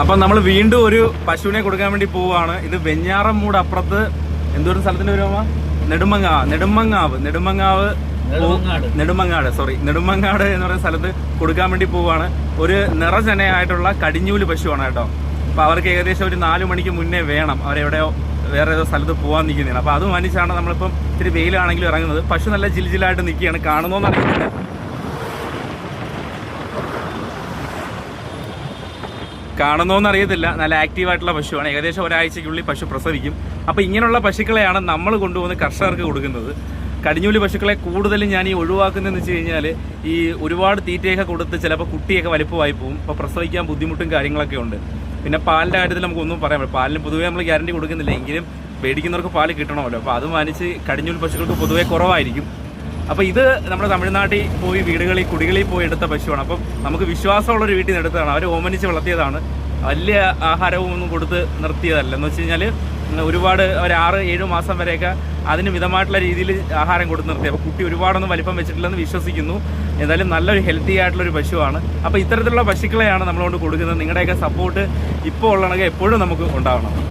അപ്പൊ നമ്മൾ വീണ്ടും ഒരു പശുവിനെ കൊടുക്കാൻ വേണ്ടി പോവുകയാണ്. ഇത് വെഞ്ഞാറമ്മൂട് അപ്പുറത്ത് എന്തോരം സ്ഥലത്തിന്റെ പേരുമാ? നെടുമങ്ങാവ് എന്ന് പറയുന്ന സ്ഥലത്ത് കൊടുക്കാൻ വേണ്ടി പോവുകയാണ്. ഒരു നിറചനയായിട്ടുള്ള കടിഞ്ഞൂല് പശുവാണ് കേട്ടോ. അപ്പൊ അവർക്ക് ഏകദേശം ഒരു 4 മണിക്ക് മുന്നേ വേണം. അവരെവിടെയോ വേറെ ഏതോ സ്ഥലത്ത് പോകാൻ നിൽക്കുന്നതാണ്. അപ്പൊ അത് മാനിച്ചാണ് നമ്മളിപ്പം ഇത്തിരി വെയിലാണെങ്കിലും ഇറങ്ങുന്നത്. പശു നല്ല ജിൽജിലായിട്ട് നിൽക്കുകയാണ്. കാണുന്നോന്ന് അറിയുന്നില്ല. നല്ല ആക്റ്റീവായിട്ടുള്ള പശുവാണ്. ഏകദേശം ഒരാഴ്ചയ്ക്കുള്ളിൽ പശു പ്രസവിക്കും. അപ്പോൾ ഇങ്ങനെയുള്ള പശുക്കളെയാണ് നമ്മൾ കൊണ്ടുപോകുന്ന കർഷകർക്ക് കൊടുക്കുന്നത്. കടിഞ്ഞൂല് പശുക്കളെ കൂടുതലും ഞാൻ ഈ ഒഴിവാക്കുന്നതെന്ന് വെച്ച് കഴിഞ്ഞാൽ ഈ ഒരുപാട് തീറ്റയൊക്കെ കൊടുത്ത് ചിലപ്പോൾ കുട്ടിയൊക്കെ വലിപ്പമായി പോകും. അപ്പോൾ പ്രസവിക്കാൻ ബുദ്ധിമുട്ടും കാര്യങ്ങളൊക്കെ ഉണ്ട്. പിന്നെ പാലിൻ്റെ കാര്യത്തിൽ നമുക്കൊന്നും പറയാൻ പറ്റില്ല. പാലിന് പൊതുവേ നമ്മൾ ഗ്യാരണ്ടി കൊടുക്കുന്നില്ല. എങ്കിലും മേടിക്കുന്നവർക്ക് പാല് കിട്ടണമല്ലോ. അപ്പോൾ അത് മാനിച്ച് കടിഞ്ഞൂല് പശുക്കൾക്ക് പൊതുവേ കുറവായിരിക്കും. അപ്പോൾ ഇത് നമ്മുടെ തമിഴ്നാട്ടിൽ പോയി വീടുകളിൽ കുടികളിൽ പോയി എടുത്ത പശുവാണ്. അപ്പം നമുക്ക് വിശ്വാസമുള്ളൊരു വീട്ടിൽ നിന്ന് എടുത്തതാണ്. അവർ ഓമനിച്ച് വളർത്തിയതാണ്. വലിയ ആഹാരവും ഒന്നും കൊടുത്ത് നിർത്തിയതല്ല. എന്ന് വെച്ച് കഴിഞ്ഞാൽ ഒരുപാട് ഒരു 6-7 മാസം വരെയൊക്കെ അതിന് മിതമായിട്ടുള്ള രീതിയിൽ ആഹാരം കൊടുത്ത് നിർത്തി. അപ്പോൾ കുട്ടി ഒരുപാടൊന്നും വലിപ്പം വെച്ചിട്ടില്ലെന്ന് വിശ്വസിക്കുന്നു. എന്തായാലും നല്ലൊരു ഹെൽത്തി ആയിട്ടുള്ളൊരു പശുവാണ്. അപ്പോൾ ഇത്തരത്തിലുള്ള പശുക്കളെയാണ് നമ്മളോട് കൊടുക്കുന്നത്. നിങ്ങളുടെയൊക്കെ സപ്പോർട്ട് ഇപ്പോൾ ഉള്ളതെങ്കിൽ എപ്പോഴും നമുക്ക് ഉണ്ടാവണം.